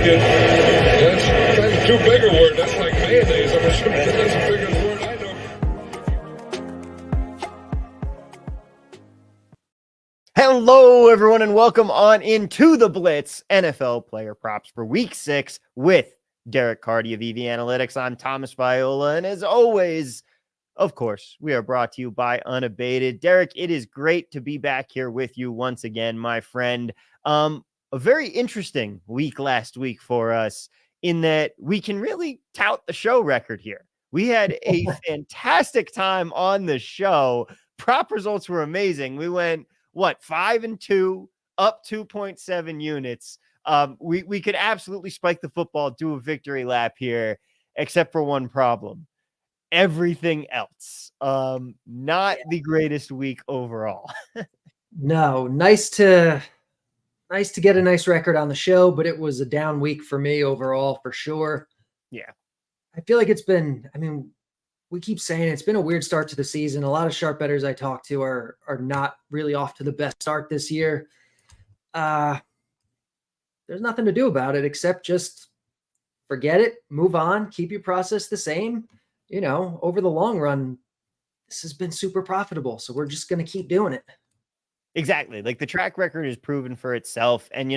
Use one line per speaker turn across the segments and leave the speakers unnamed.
it. That's too big a word. That's like mayonnaise. I'm assuming that's the biggest word I know.
Hello, everyone, and welcome on into the Blitz NFL player props for week 6 with Derek Carty of EV Analytics. I'm Thomas Viola, and as always, of course, we are brought to you by Unabated. Derek, it is great to be back here with you once again, my friend. A very interesting week last week for us in that we can really tout the show record here. We had a fantastic time on the show. Prop results were amazing. We went, 5-2, up 2.7 units. We could absolutely spike the football, do a victory lap here, except for one problem. Everything else. Not the greatest week overall.
No, nice to get a nice record on the show, but it was a down week for me overall for sure.
Yeah.
I feel like we keep saying it's been a weird start to the season. A lot of sharp bettors I talk to are not really off to the best start this year. There's nothing to do about it except just forget it, move on, keep your process the same. You know, over the long run, this has been super profitable. So we're just going to keep doing it.
Exactly. Like the track record is proven for itself. And,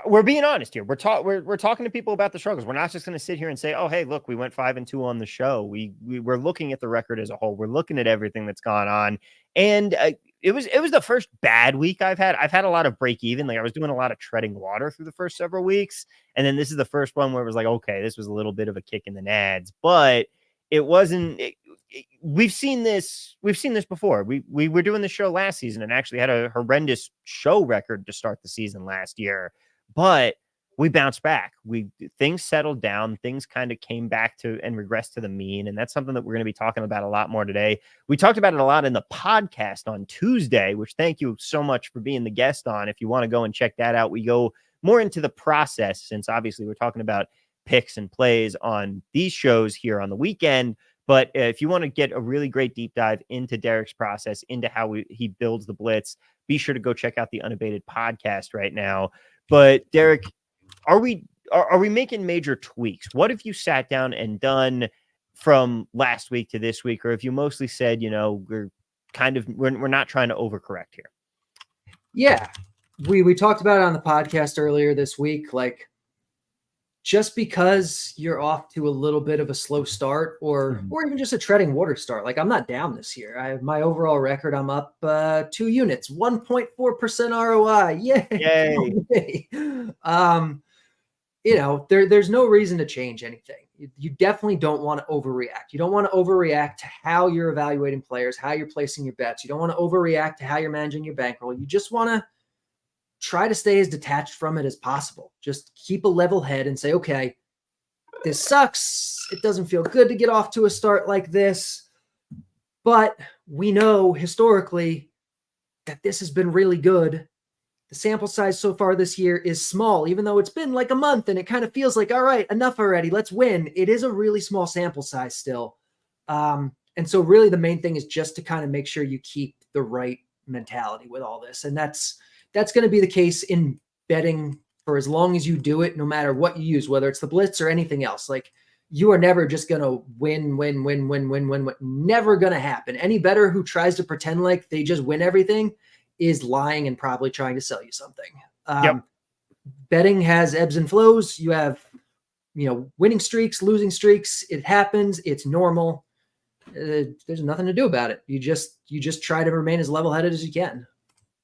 we're being honest here. We're talking to people about the struggles. We're not just going to sit here and say, oh, hey, look, we went 5-2 on the show. We're looking at the record as a whole. We're looking at everything that's gone on. And it was the first bad week I've had. I've had a lot of break even. Like I was doing a lot of treading water through the first several weeks. And then this is the first one where it was like, okay, this was a little bit of a kick in the nads, but it wasn't. We've seen this before. We were doing the show last season and actually had a horrendous show record to start the season last year, but we bounced back. Things settled down. Things kind of came back to and regressed to the mean. And that's something that we're going to be talking about a lot more today. We talked about it a lot in the podcast on Tuesday, which thank you so much for being the guest on. If you want to go and check that out, we go more into the process since obviously we're talking about picks and plays on these shows here on the weekend. But if you want to get a really great deep dive into Derek's process, into how he builds the Blitz, be sure to go check out the Unabated podcast right now. But Derek, are we making major tweaks? What if you sat down and done from last week to this week, or if you mostly said, we're not trying to overcorrect here?
Yeah, we talked about it on the podcast earlier this week, like. Just because you're off to a little bit of a slow start or even just a treading water start, like I'm not down this year. My overall record, I'm up 2 units, 1.4% ROI. Yay. There's no reason to change anything. You definitely don't want to overreact. You don't want to overreact to how you're evaluating players, how you're placing your bets. You don't want to overreact to how you're managing your bankroll. You just want to try to stay as detached from it as possible. Just keep a level head and say, okay, this sucks. It doesn't feel good to get off to a start like this. But we know historically that this has been really good. The sample size so far this year is small, even though it's been like a month and it kind of feels like, all right, enough already. Let's win. It is a really small sample size still. And so really the main thing is just to kind of make sure you keep the right mentality with all this. And that's going to be the case in betting for as long as you do it, no matter what you use, whether it's the Blitz or anything else. Like you are never just going to win. Never going to happen. Any bettor who tries to pretend like they just win everything is lying and probably trying to sell you something. Betting has ebbs and flows. You have, winning streaks, losing streaks. It happens. It's normal. There's nothing to do about it. You just try to remain as level-headed as you can.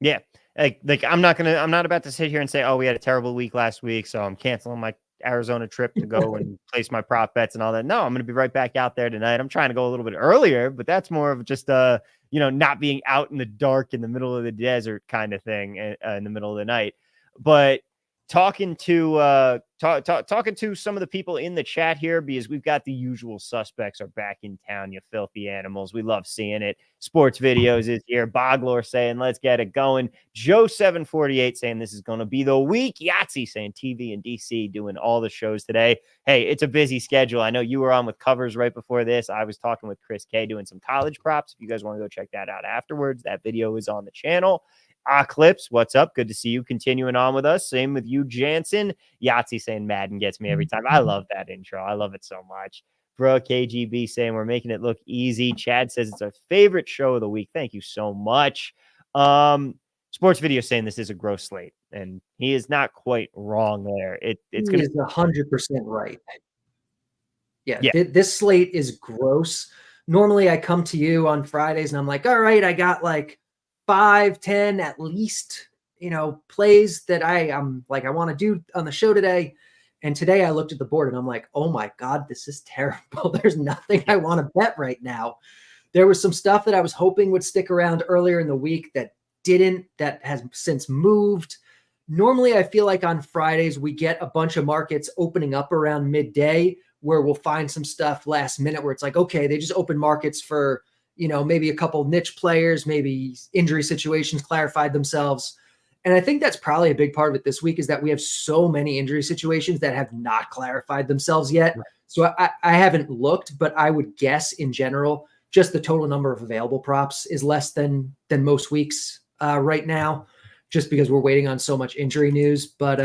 Yeah. Like I'm not about to sit here and say, oh, we had a terrible week last week, so I'm canceling my Arizona trip to go and place my prop bets and all that. No, I'm going to be right back out there tonight. I'm trying to go a little bit earlier, but that's more of just not being out in the dark in the middle of the desert kind of thing in the middle of the night. But talking to some of the people in the chat here, because we've got the usual suspects are back in town, you filthy animals. We love seeing it. Sports Videos is here. Boglor saying, let's get it going. Joe748 saying this is going to be the week. Yahtzee saying TV and DC doing all the shows today. Hey, it's a busy schedule. I know you were on with covers right before this. I was talking with Chris K doing some college props. If you guys want to go check that out afterwards, that video is on the channel. Eclipse, what's up? Good to see you continuing on with us. Same with you, Jansen. Yahtzee saying Madden gets me every time. I love that intro. I love it so much. Bro, KGB saying we're making it look easy. Chad says it's our favorite show of the week. Thank you so much. Sports Video saying this is a gross slate, and he is not quite wrong there. It's going to
be 100% right. Yeah.
Yeah.
This slate is gross. Normally I come to you on Fridays and I'm like, all right, I got like 5, 10 at least, plays that I'm like, I want to do on the show today. And today I looked at the board and I'm like, oh my God, this is terrible. There's nothing I want to bet right now. There was some stuff that I was hoping would stick around earlier in the week that didn't, that has since moved. Normally I feel like on Fridays we get a bunch of markets opening up around midday where we'll find some stuff last minute where it's like, okay, they just open markets for, maybe a couple niche players, maybe injury situations clarified themselves. And I think that's probably a big part of it this week is that we have so many injury situations that have not clarified themselves yet. Right. So I haven't looked, but I would guess in general, just the total number of available props is less than most weeks right now, just because we're waiting on so much injury news. But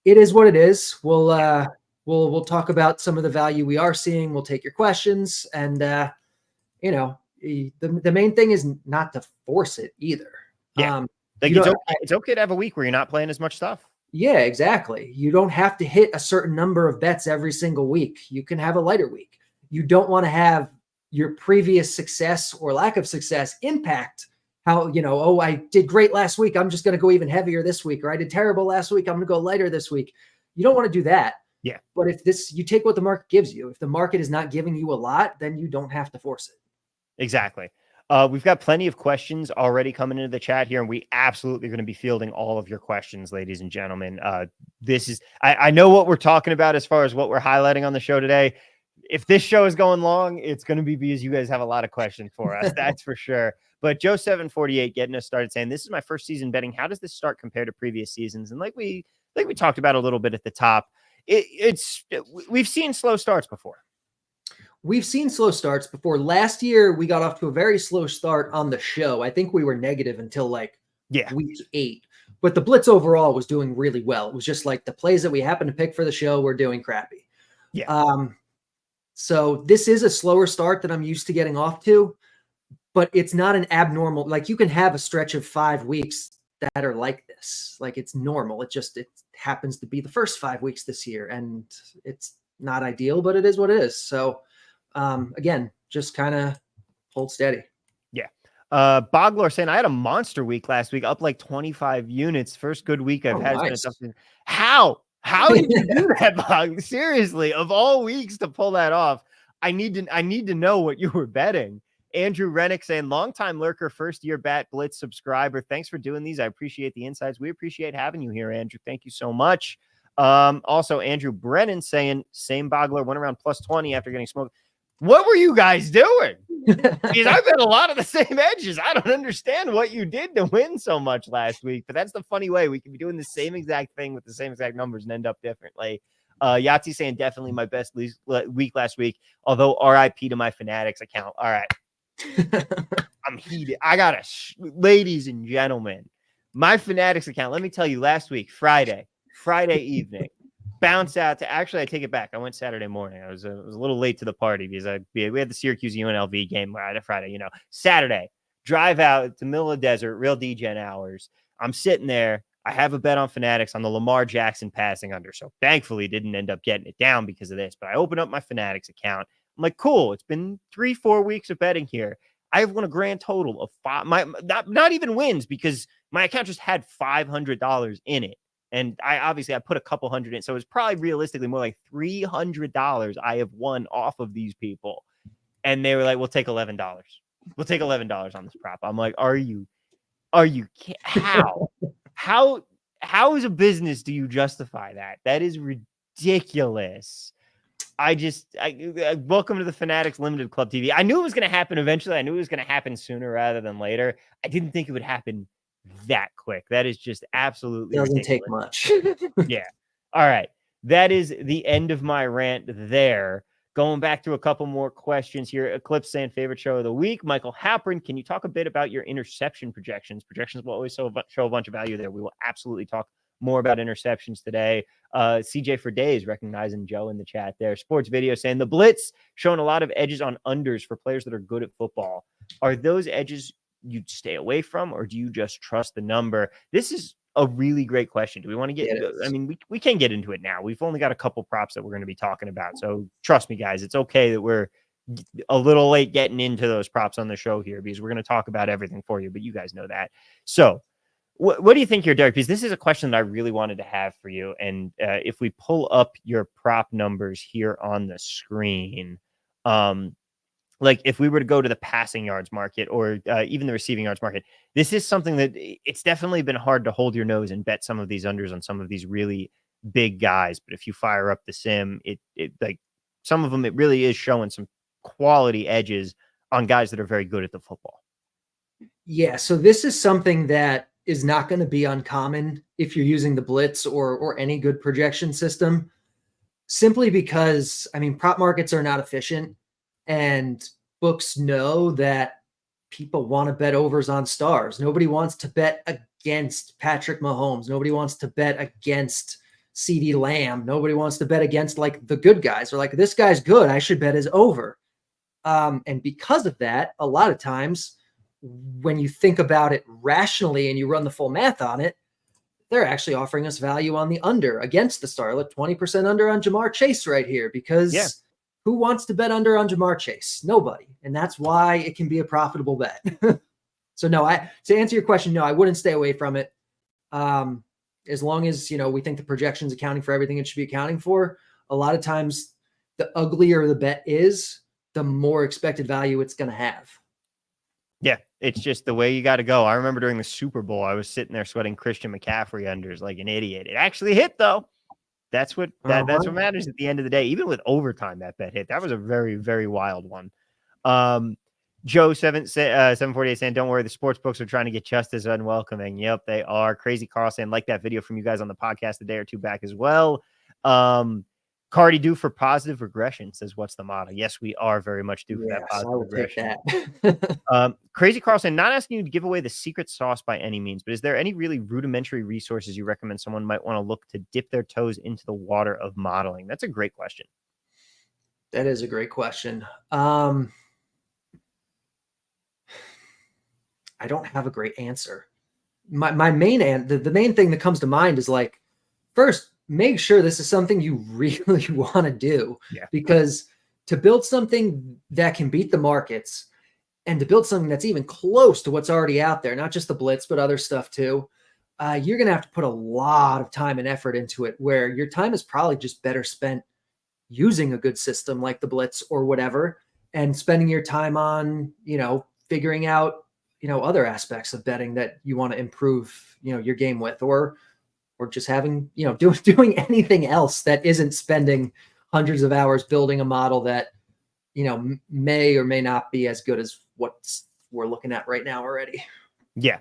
it is what it is. We'll talk about some of the value we are seeing. We'll take your questions, and the main thing is not to force it either.
Yeah. It's okay to have a week where you're not playing as much stuff.
Yeah, exactly. You don't have to hit a certain number of bets every single week. You can have a lighter week. You don't want to have your previous success or lack of success impact how, I did great last week. I'm just going to go even heavier this week, or I did terrible last week. I'm going to go lighter this week. You don't want to do that.
Yeah.
But if you take what the market gives you, if the market is not giving you a lot, then you don't have to force it.
Exactly. We've got plenty of questions already coming into the chat here, and we absolutely are going to be fielding all of your questions, ladies and gentlemen. I know what we're talking about as far as what we're highlighting on the show today. If this show is going long, it's going to be because you guys have a lot of questions for us. That's for sure. But Joe748 getting us started saying, this is my first season betting. How does this start compare to previous seasons? And like we talked about a little bit at the top, we've seen slow starts before.
We've seen slow starts before. Last year, we got off to a very slow start on the show. I think we were negative until week 8. But the Blitz overall was doing really well. It was just like the plays that we happened to pick for the show were doing crappy.
Yeah.
So this is a slower start than I'm used to getting off to, but it's not an abnormal. Like you can have a stretch of 5 weeks that are like this. Like it's normal. It happens to be the first 5 weeks this year, and it's not ideal, but it is what it is. So again, just kind of hold steady.
Yeah. Boglor saying, I had a monster week last week, up like 25 units. First good week I've had.
Nice.
How did you do that, Bog? Seriously, of all weeks to pull that off, I need to know what you were betting. Andrew Rennick saying, longtime lurker, first year Bat Blitz subscriber. Thanks for doing these. I appreciate the insights. We appreciate having you here, Andrew. Thank you so much. Also, Andrew Brennan saying, same Bogler went around plus 20 after getting smoked. What were you guys doing? Because I bet a lot of the same edges. I don't understand what you did to win so much last week, but that's the funny way. We can be doing the same exact thing with the same exact numbers and end up differently. Yahtzee saying, definitely my best week last week, although RIP to my Fanatics account. All right. I'm heated. I got ladies and gentlemen, my Fanatics account, let me tell you, last week, Friday evening, bounce out to, actually, I take it back. I went Saturday morning. I was a little late to the party because we had the Syracuse UNLV game Friday, Saturday, drive out to the middle of the desert, real DGen hours. I'm sitting there. I have a bet on Fanatics on the Lamar Jackson passing under. So thankfully didn't end up getting it down because of this, but I opened up my Fanatics account. I'm like, cool. It's been 3-4 weeks of betting here. I have won a grand total of not even wins, because my account just had $500 in it. And I put a couple hundred in. So it's probably realistically more like $300 I have won off of these people. And they were like, we'll take $11. We'll take $11 on this prop. I'm like, are you how as a business do you justify that? That is ridiculous. I welcome to the Fanatics Limited Club TV. I knew it was going to happen eventually. I knew it was going to happen sooner rather than later. I didn't think it would happen that quick. That is just absolutely
doesn't
ridiculous.
take much.
Yeah. All right. That is the end of my rant there. Going back to a couple more questions here. Eclipse saying favorite show of the week. Michael Halpern, can you talk a bit about your interception projections? Projections will always show a bunch of value there. We will absolutely talk more about interceptions today. CJ for Days recognizing Joe in the chat there. Sports Video saying the Blitz showing a lot of edges on unders for players that are good at football. Are those edges you'd stay away from, or do you just trust the number? This is a really great question. Do we want to get, I mean, we can get into it now. We've only got a couple props that we're going to be talking about. So trust me, guys, it's okay that we're a little late getting into those props on the show here, because we're going to talk about everything for you, but you guys know that. So what do you think here, Derek? Because this is a question that I really wanted to have for you. And if we pull up your prop numbers here on the screen, like if we were to go to the passing yards market or even the receiving yards market, this is something that it's definitely been hard to hold your nose and bet some of these unders on some of these really big guys. But if you fire up the sim, it like some of them, it really is showing some quality edges on guys that are very good at the football.
Yeah. So this is something that is not going to be uncommon if you're using the Blitz or any good projection system, simply because, I mean, prop markets are not efficient, and books know that people want to bet overs on stars. Nobody wants to bet against Patrick Mahomes. Nobody wants to bet against CeeDee Lamb. Nobody wants to bet against like the good guys, or like, this guy's good, I should bet his over. And because of that, a lot of times when you think about it rationally and you run the full math on it, they're actually offering us value on the under against the star. Look, 20% under on Jamar Chase right here, because who wants to bet under on Jamar Chase? Nobody. And that's why it can be a profitable bet. So no, to answer your question, no, I wouldn't stay away from it. As long as, we think the projection's accounting for everything it should be accounting for. A lot of times the uglier the bet is, the more expected value it's going to have. Yeah.
It's just the way you got to go. I remember during the Super Bowl, I was sitting there sweating Christian McCaffrey unders like an idiot. It actually hit though. That's what that's what matters at the end of the day. Even with overtime, that bet hit. That was a very, very wild one. Joe 748 saying, don't worry, the sports books are trying to get just as unwelcoming. Yep, they are. Crazy Carl saying, like that video from you guys on the podcast a day or two back as well. Carty due for positive regression says, what's the model? Yes, we are very much due for that positive regression. Crazy Carl saying, not asking you to give away the secret sauce by any means, but is there any really rudimentary resources you recommend someone might want to look to dip their toes into the water of modeling? That's a great question.
That is a great question. I don't have a great answer. My main the main thing that comes to mind is like, first, make sure this is something you really want to do. Yeah. Because to build something that can beat the markets and to build something that's even close to what's already out there, not just the Blitz, but other stuff too, you're going to have to put a lot of time and effort into it, where your time is probably just better spent using a good system like the Blitz or whatever, and spending your time on, figuring out, other aspects of betting that you want to improve, your game with, or just having, doing anything else that isn't spending hundreds of hours building a model that, may or may not be as good as what we're looking at right now already. Yeah.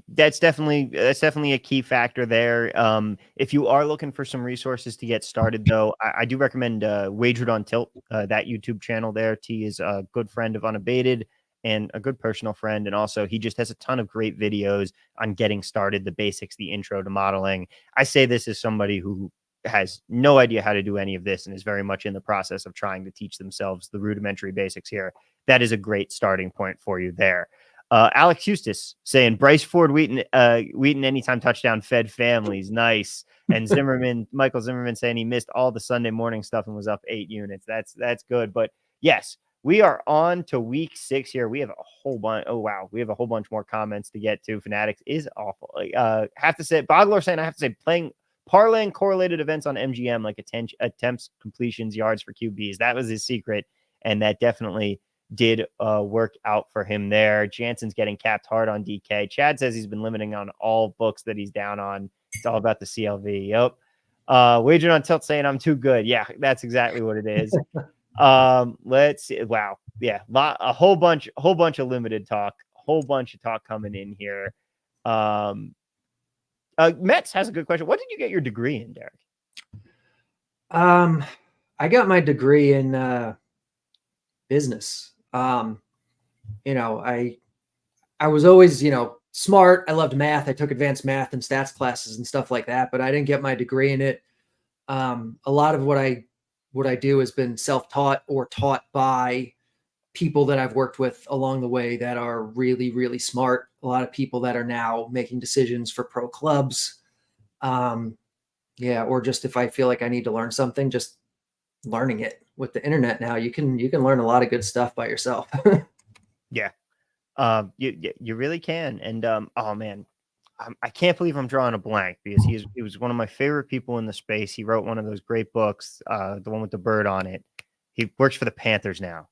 That's definitely a key factor there. If you are looking for some resources to get started, though, I do recommend Wagered on Tilt, that YouTube channel there. T is a good friend of Unabated and a good personal friend. And also he just has a ton of great videos on getting started, the basics, the intro to modeling. I say this as somebody who has no idea how to do any of this and is very much in the process of trying to teach themselves the rudimentary basics here. That is a great starting point for you there. Alex Eustace saying Bryce Ford Wheaton anytime touchdown fed families. Nice. And Michael Zimmerman saying he missed all the Sunday morning stuff and was up 8 units. That's good. But yes, we are on to week 6 here. We have a whole bunch. Oh, wow. We have a whole bunch more comments to get to. Fanatics is awful. Have to say, Bogler saying, I have to say, parlaying correlated events on MGM, like attempts, completions, yards for QBs. That was his secret. And that definitely did work out for him there. Jansen's getting capped hard on DK. Chad says he's been limiting on all books that he's down on. It's all about the CLV. Yep. Wagered on Tilt saying I'm too good. Yeah, that's exactly what it is. Let's see. Wow. Yeah. A whole bunch of limited talk, whole bunch of talk coming in here. Metz has a good question. What did you get your degree in, Derek?
I I got my degree in business. You know, I was always, you know, smart. I loved math. I took advanced math and stats classes and stuff like that, but I didn't get my degree in it. A lot of what I do has been self-taught or taught by people that I've worked with along the way that are really, really smart. A lot of people that are now making decisions for pro clubs. Yeah, or just if I feel like I need to learn something, just learning it. With the internet now, you can learn a lot of good stuff by yourself.
Yeah. You really can. And oh man, I can't believe I'm drawing a blank because he was one of my favorite people in the space. He wrote one of those great books, the one with the bird on it. He works for the Panthers now.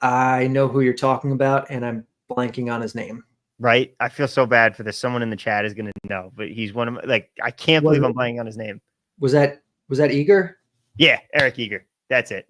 I know who you're talking about, and I'm blanking on his name.
Right? I feel so bad for this. Someone in the chat is going to know, but he's one of my, like, I can't believe I'm blanking on his name.
Was that Eager?
Yeah, Eric Eager. That's it.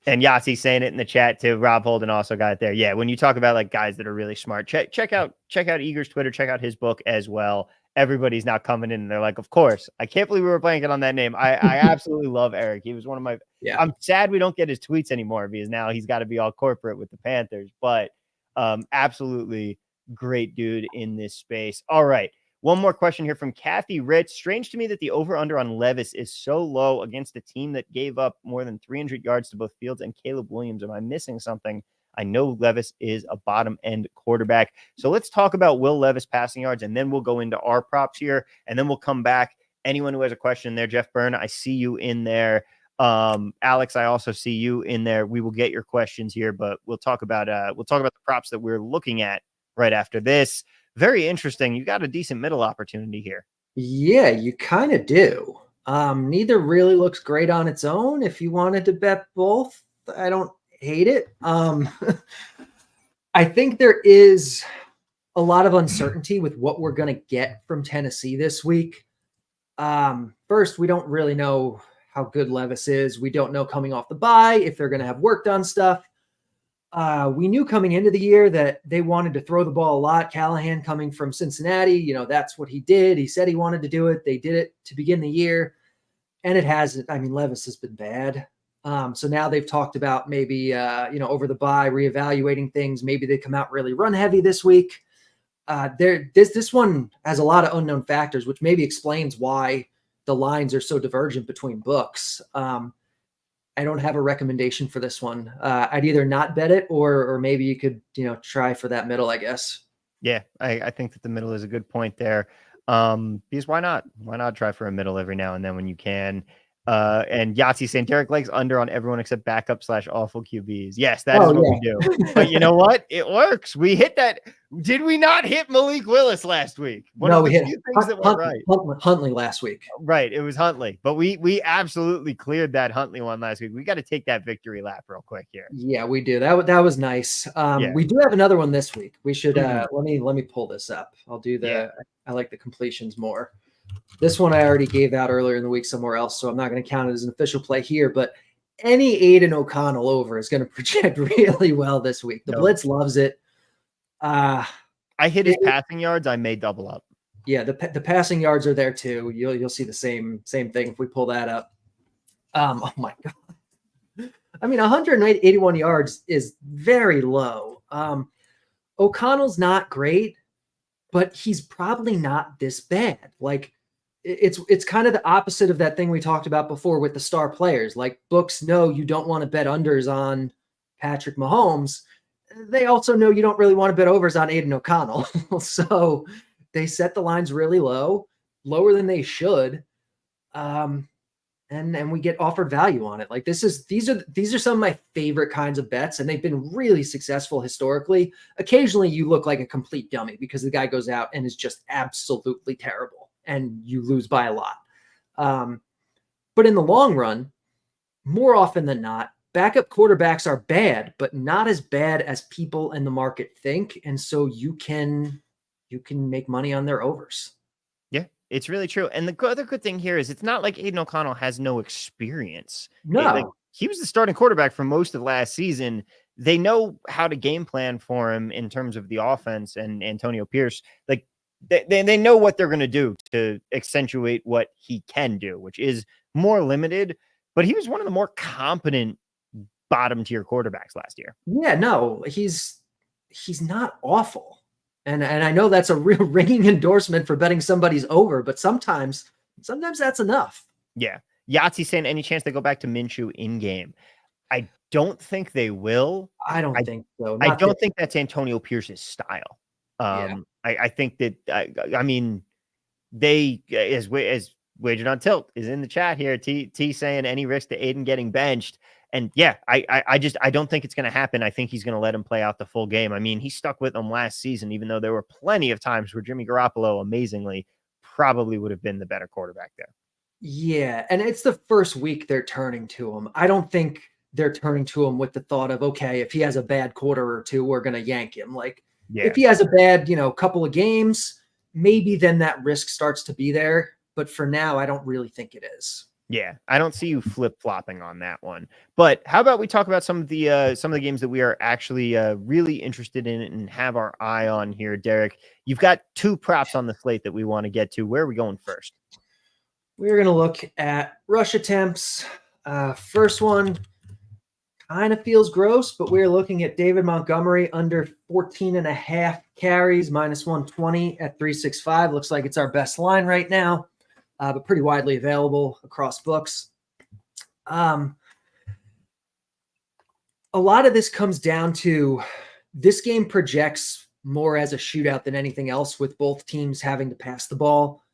And Yahtzee saying it in the chat too. Rob Holden also got it there. Yeah, when you talk about like guys that are really smart, check out Eager's Twitter, check out his book as well. Everybody's now coming in and they're like, of course. I can't believe we were blanking on that name. I absolutely love Eric. He was one of my I'm sad we don't get his tweets anymore because now he's got to be all corporate with the Panthers, but absolutely great dude in this space. All right. One more question here from Kathy Ritz. Strange to me that the over-under on Levis is so low against a team that gave up more than 300 yards to both Fields and Caleb Williams. Am I missing something? I know Levis is a bottom-end quarterback. So let's talk about Will Levis passing yards, and then we'll go into our props here, and then we'll come back. Anyone who has a question there, Jeff Byrne, I see you in there. Alex, I also see you in there. We will get your questions here, but we'll talk about the props that we're looking at right after this. Very interesting. You got a decent middle opportunity here.
Yeah, you kind of do. Neither really looks great on its own. If you wanted to bet both, I don't hate it. I think there is a lot of uncertainty with what we're going to get from Tennessee this week. First, we don't really know how good Levis is. We don't know coming off the bye if they're going to have work done stuff. We knew coming into the year that they wanted to throw the ball a lot. Callahan coming from Cincinnati, you know, that's what he did. He said he wanted to do it. They did it to begin the year, and it hasn't. I mean, Levis has been bad. So now they've talked about maybe, over the bye, reevaluating things. Maybe they come out really run heavy this week. This one has a lot of unknown factors, which maybe explains why the lines are so divergent between books. I don't have a recommendation for this one. I'd either not bet it or maybe you could, try for that middle, I guess.
Yeah, I think that the middle is a good point there. Because why not? Why not try for a middle every now and then when you can? And Yahtzee saying Derek likes under on everyone except backup / awful QBs. Yes, that is what we do. But you know what? It works. We hit that. Did we not hit Malik Willis last week?
No, we hit Huntley last week.
Right. It was Huntley. But we absolutely cleared that Huntley one last week. We got to take that victory lap real quick here.
Yeah, we do. That was nice. We do have another one this week. We should let me pull this up. I'll do I like the completions more. This one I already gave out earlier in the week somewhere else, so I'm not going to count it as an official play here, but any Aiden O'Connell over is going to project really well this week. The Blitz loves it.
I hit his passing yards. I may double up.
Yeah, the passing yards are there too. You'll see the same thing if we pull that up. Oh my God. I mean, 181 yards is very low. O'Connell's not great, but he's probably not this bad. Like it's kind of the opposite of that thing we talked about before with the star players. Like books know you don't want to bet unders on Patrick Mahomes. They also know you don't really want to bet overs on Aiden O'Connell. So they set the lines really low, lower than they should. And we get offered value on it. Like these are some of my favorite kinds of bets, and they've been really successful historically. Occasionally you look like a complete dummy because the guy goes out and is just absolutely terrible and you lose by a lot. But in the long run, more often than not, backup quarterbacks are bad, but not as bad as people in the market think. And so you can make money on their overs.
Yeah, it's really true. And the other good thing here is it's not like Aiden O'Connell has no experience.
No.
He was the starting quarterback for most of last season. They know how to game plan for him in terms of the offense and Antonio Pierce. Like they know what they're going to do to accentuate what he can do, which is more limited. but he was one of the more competent bottom tier quarterbacks last year.
Yeah, no, he's not awful. And I know that's a real ringing endorsement for betting somebody's over, but sometimes that's enough.
Yeah. Yahtzee saying any chance they go back to Minshew in game. I don't think they will.
I don't think so.
I don't think that's Antonio Pierce's style.
Yeah.
I think that I mean they as Wagered on Tilt is in the chat here. T saying any risk to Aiden getting benched. And yeah, I don't think it's going to happen. I think he's going to let him play out the full game. I mean, he stuck with them last season, even though there were plenty of times where Jimmy Garoppolo amazingly probably would have been the better quarterback there.
Yeah. And it's the first week they're turning to him. I don't think they're turning to him with the thought of, okay, if he has a bad quarter or two, we're going to yank him. Like if he has a bad, couple of games, maybe then that risk starts to be there. But for now, I don't really think it is.
Yeah, I don't see you flip-flopping on that one. But how about we talk about some of the games that we are actually really interested in and have our eye on here, Derek. You've got 2 props on the slate that we want to get to. Where are we going first?
We're going to look at rush attempts. First one kind of feels gross, but we're looking at David Montgomery under 14.5 carries, minus 120 at 365. Looks like it's our best line right now. But pretty widely available across books. A lot of this comes down to this game projects more as a shootout than anything else, with both teams having to pass the ball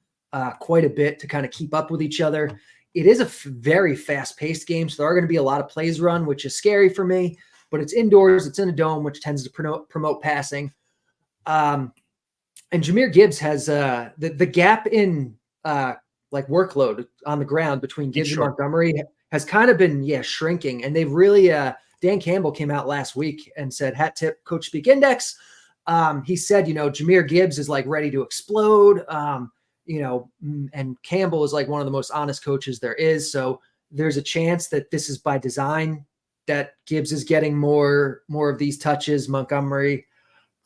quite a bit to kind of keep up with each other. It is a very fast-paced game, so there are going to be a lot of plays run, which is scary for me, but it's indoors, it's in a dome, which tends to promote passing. And Jahmyr Gibbs has the gap in workload on the ground between Gibbs and Montgomery has kind of been shrinking, and they've really Dan Campbell came out last week and said, hat tip, Coach Speak Index. He said, Jahmyr Gibbs is like ready to explode. And Campbell is like one of the most honest coaches there is. So there's a chance that this is by design, that Gibbs is getting more of these touches. Montgomery,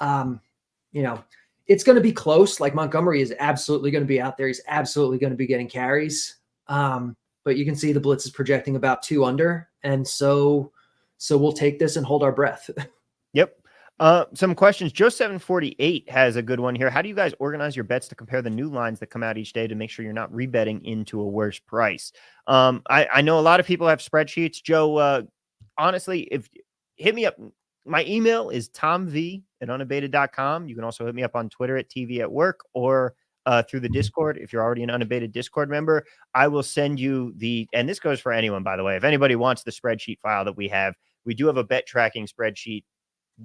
it's going to be close. Like Montgomery is absolutely going to be out there. He's absolutely going to be getting carries. But you can see the Blitz is projecting about 2 under. And so we'll take this and hold our breath.
Yep. Some questions. Joe748 has a good one here. How do you guys organize your bets to compare the new lines that come out each day to make sure you're not rebetting into a worse price? I know a lot of people have spreadsheets. Joe, honestly, hit me up. My email is tomv@unabated.com. You can also hit me up on Twitter at TV at Work, or through the Discord. If you're already an Unabated Discord member, I will send you and this goes for anyone, by the way. If anybody wants the spreadsheet file that we do have a bet tracking spreadsheet,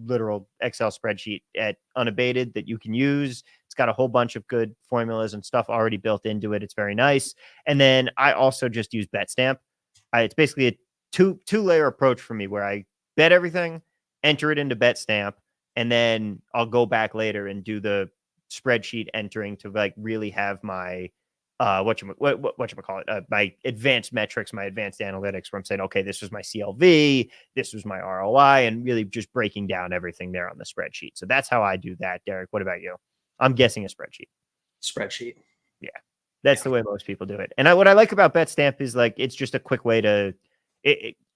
literal Excel spreadsheet at Unabated that you can use. It's got a whole bunch of good formulas and stuff already built into it. It's very nice. And then I also just use BetStamp. It's basically a two-layer approach for me where I bet everything, enter it into BetStamp, and then I'll go back later and do the spreadsheet entering to like really have my my advanced metrics, my advanced analytics, where I'm saying, okay, this was my CLV, this was my ROI, and really just breaking down everything there on the spreadsheet. So that's how I do that. Derek, what about you? I'm guessing a spreadsheet. Yeah, that's the way most people do it. And what I like about BetStamp is like it's just a quick way to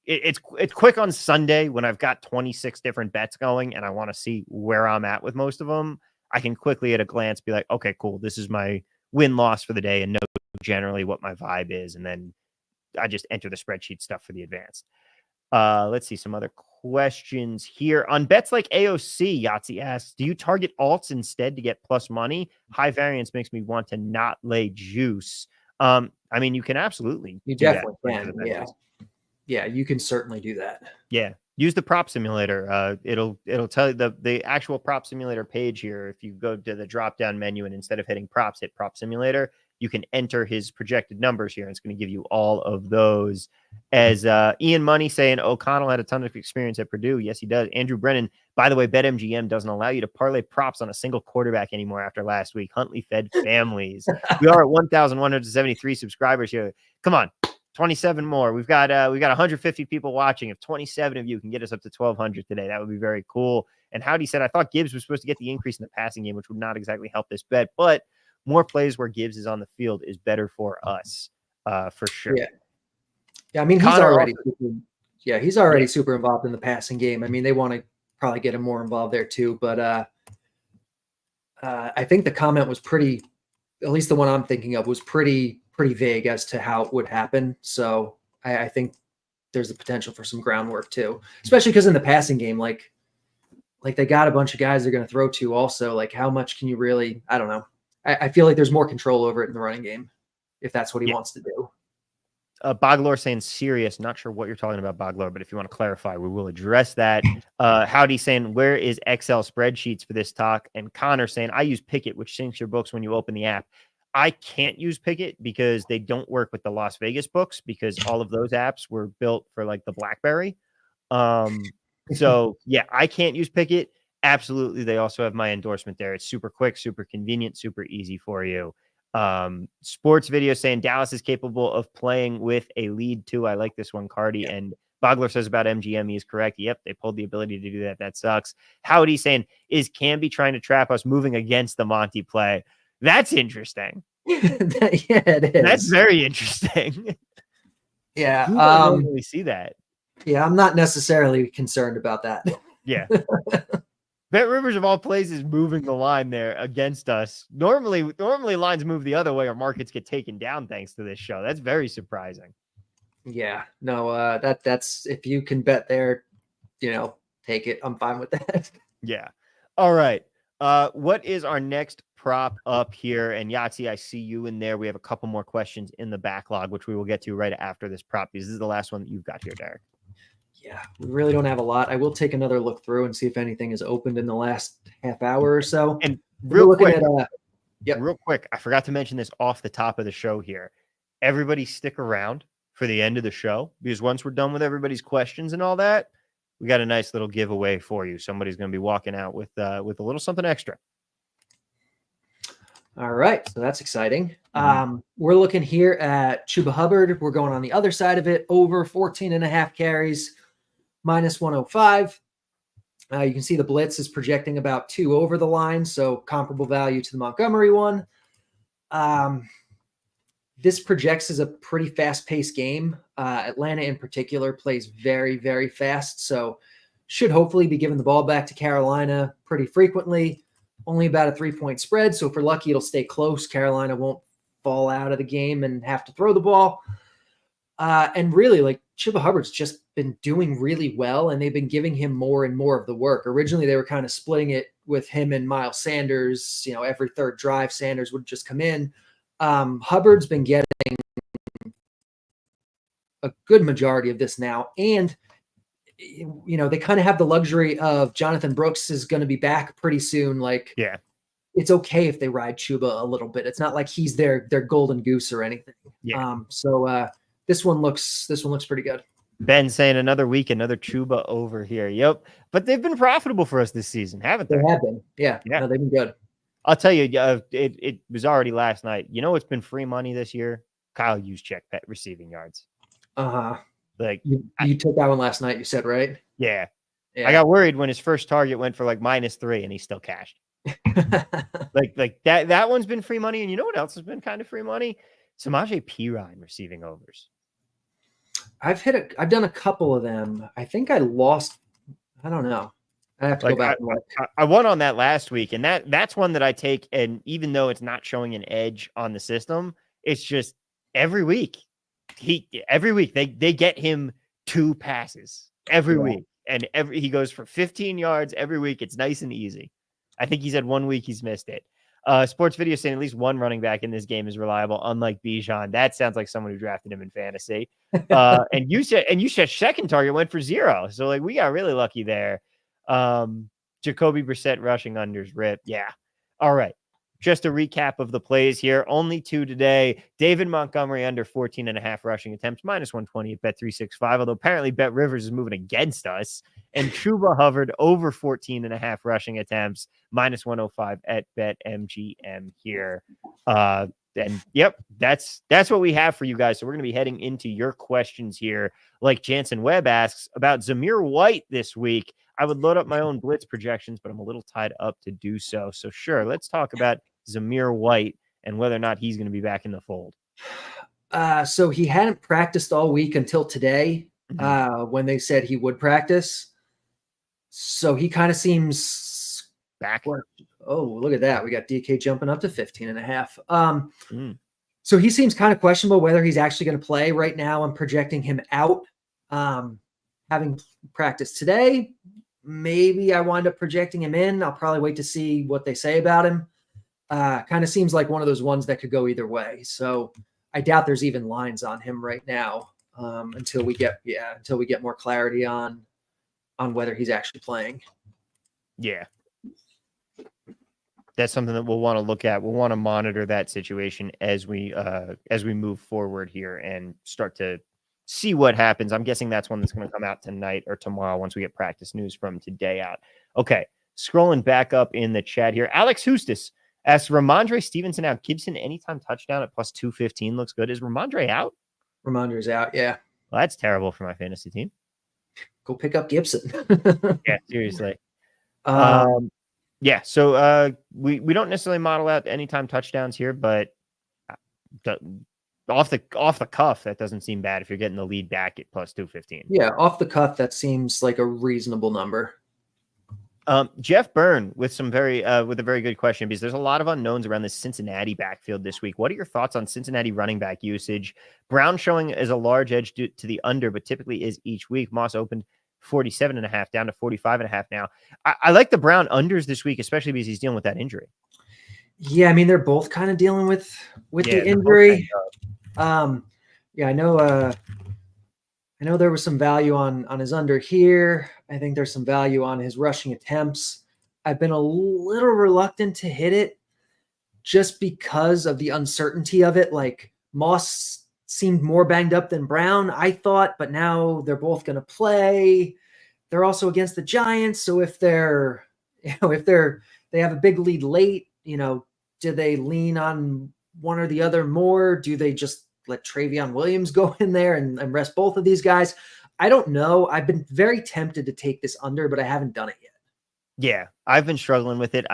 it's quick on Sunday when I've got 26 different bets going and I want to see where I'm at with most of them. I can quickly at a glance be like, okay, cool, this is my win-loss for the day and know generally what my vibe is. And then I just enter the spreadsheet stuff for the advanced. Let's see some other questions here. On bets like AOC, Yahtzee asks, do you target alts instead to get plus money? High variance makes me want to not lay juice. I mean, you can absolutely.
You definitely can. Yeah. Yeah, you can certainly do that.
Yeah. Use the prop simulator. It'll tell you the actual prop simulator page here. If you go to the drop down menu and instead of hitting props, hit prop simulator, you can enter his projected numbers here. And it's going to give you all of those. As Ian Money saying, O'Connell had a ton of experience at Purdue. Yes, he does. Andrew Brennan, by the way, BetMGM doesn't allow you to parlay props on a single quarterback anymore after last week. Huntley fed families. We are at 1,173 subscribers here. Come on. 27 more. We've got 150 people watching. If 27 of you can get us up to 1,200 today, that would be very cool. And Howdy said, I thought Gibbs was supposed to get the increase in the passing game, which would not exactly help this bet, but more plays where Gibbs is on the field is better for us, for sure.
Yeah. Yeah, I mean, he's
Connor
already
also,
he's already super involved in the passing game. I mean, they want to probably get him more involved there too. But I think the comment was pretty, at least the one I'm thinking of was pretty vague as to how it would happen. So I think there's the potential for some groundwork too, especially because in the passing game, like they got a bunch of guys they're going to throw to also. Like, how much can you really, I don't know. I feel like there's more control over it in the running game if that's what he wants to do.
Boglor saying serious. Not sure what you're talking about, Boglor, but if you want to clarify, we will address that. Howdy saying, where is Excel spreadsheets for this talk? And Connor saying, I use Picket, which syncs your books when you open the app. I can't use Picket because they don't work with the Las Vegas books because all of those apps were built for like the BlackBerry. So yeah, I can't use Picket. Absolutely. They also have my endorsement there. It's super quick, super convenient, super easy for you. Sports video saying Dallas is capable of playing with a lead too. I like this one, Carty. Yeah. And Bogler says about MGM, he is correct. Yep, they pulled the ability to do that. That sucks. Howdy saying, is Camby trying to trap us moving against the Monty play? That's interesting.
Yeah, it is.
That's very interesting.
Yeah.
You don't normally see that.
Yeah, I'm not necessarily concerned about that.
Yeah. Bet Rivers of all places moving the line there against us. Normally lines move the other way or markets get taken down thanks to this show. That's very surprising.
Yeah, no, that's if you can bet there, take it. I'm fine with that.
Yeah. All right. What is our next prop up here? And Yahtzee, I see you in there. We have a couple more questions in the backlog, which we will get to right after this prop because this is the last one that you've got here, Derek.
Yeah, we really don't have a lot. I will take another look through and see if anything has opened in the last half hour or so.
And real quick,
real
quick, I forgot to mention this off the top of the show here. Everybody stick around for the end of the show because once we're done with everybody's questions and all that, we got a nice little giveaway for you. Somebody's going to be walking out with a little something extra.
All right, so that's exciting. We're looking here at Chuba Hubbard. We're going on the other side of it, over 14.5 carries. Minus 105. You can see the Blitz is projecting about 2 over the line, so comparable value to the Montgomery one. This projects as a pretty fast-paced game. Atlanta in particular plays very, very fast, so should hopefully be giving the ball back to Carolina pretty frequently. Only about a 3-point spread, so if we're lucky, it'll stay close. Carolina won't fall out of the game and have to throw the ball. And really, like, Chuba Hubbard's just been doing really well, and they've been giving him more and more of the work. Originally, they were kind of splitting it with him and Miles Sanders. Every third drive, Sanders would just come in. Hubbard's been getting a good majority of this now. And, they kind of have the luxury of Jonathan Brooks is going to be back pretty soon. Like,
yeah,
it's okay if they ride Chuba a little bit. It's not like he's their golden goose or anything.
Yeah.
This one looks pretty good.
Ben saying another week, another Chuba over here. Yep. But they've been profitable for us this season, haven't they?
They have been. Yeah. No, they've been good.
I'll tell you, it was already last night. You know what's been free money this year? Kyle Juszczyk pet receiving yards. Like
you took that one last night, you said, right?
Yeah. I got worried when his first target went for like -3 and he still cashed. like that one's been free money. And you know what else has been kind of free money? Samaje Perine receiving overs.
I've done a couple of them. I think I lost. I don't know. I have to go back and look.
I won on that last week, and that's one that I take. And even though it's not showing an edge on the system, it's just every week they get him 2 passes every week, and he goes for 15 yards every week. It's nice and easy. I think he's had 1 week he's missed it. Sports video saying at least one running back in this game is reliable, unlike Bijan. That sounds like someone who drafted him in fantasy. And you said second target went for 0. So like we got really lucky there. Jacoby Brissett rushing unders rip. Yeah. All right. Just a recap of the plays here. Only 2 today. David Montgomery under 14.5 rushing attempts, -120 at Bet365. Although apparently Bet Rivers is moving against us. And Chuba Hubbard over 14.5 rushing attempts, -105 at BetMGM here. And yep, that's what we have for you guys. So we're going to be heading into your questions here. Like Jansen Webb asks about Zamir White this week. I would load up my own Blitz projections, but I'm a little tied up to do so. So sure, let's talk about Zamir White and whether or not he's going to be back in the fold.
So he hadn't practiced all week until today, when they said he would practice. So he kind of seems
Back.
Oh, look at that. We got DK jumping up to 15.5.
Mm.
So he seems kind of questionable whether he's actually going to play. Right now, I'm projecting him out. Having practiced today, maybe I wind up projecting him in. I'll probably wait to see what they say about him. Kind of seems like one of those ones that could go either way. So I doubt there's even lines on him right now, until we get more clarity on whether he's actually playing.
Yeah. That's something that we'll want to look at. We'll want to monitor that situation as we move forward here and start to see what happens. I'm guessing that's one that's going to come out tonight or tomorrow once we get practice news from today out. Okay, scrolling back up in the chat here. Alex Hustis asks, Ramondre Stevenson out. Gibson anytime touchdown at plus 215 looks good. Is Ramondre out?
Ramondre's out, yeah.
Well, that's terrible for my fantasy team.
Go pick up Gibson.
Yeah, seriously. Yeah, so we don't necessarily model out anytime touchdowns here, but off the cuff, that doesn't seem bad if you're getting the lead back at plus 215.
Yeah, off the cuff, that seems like a reasonable number.
Jeff Byrne with a very good question, because there's a lot of unknowns around the Cincinnati backfield this week. What are your thoughts on Cincinnati running back usage? Brown showing as a large edge to the under, but typically is each week. Moss opened 47.5 down to 45.5 now. I like the Brown unders this week, especially because he's dealing with that injury.
Yeah, I mean, they're both kind of dealing with the injury. Yeah, I know there was some value on his under here. I think there's some value on his rushing attempts. I've been a little reluctant to hit it just because of the uncertainty of it. Like, Moss seemed more banged up than Brown, I thought, but now they're both going to play. They're also against the Giants. So if they have a big lead late, do they lean on one or the other more? Do they just let Travion Williams go in there and rest both of these guys? I don't know. I've been very tempted to take this under, but I haven't done it yet.
Yeah, I've been struggling with it.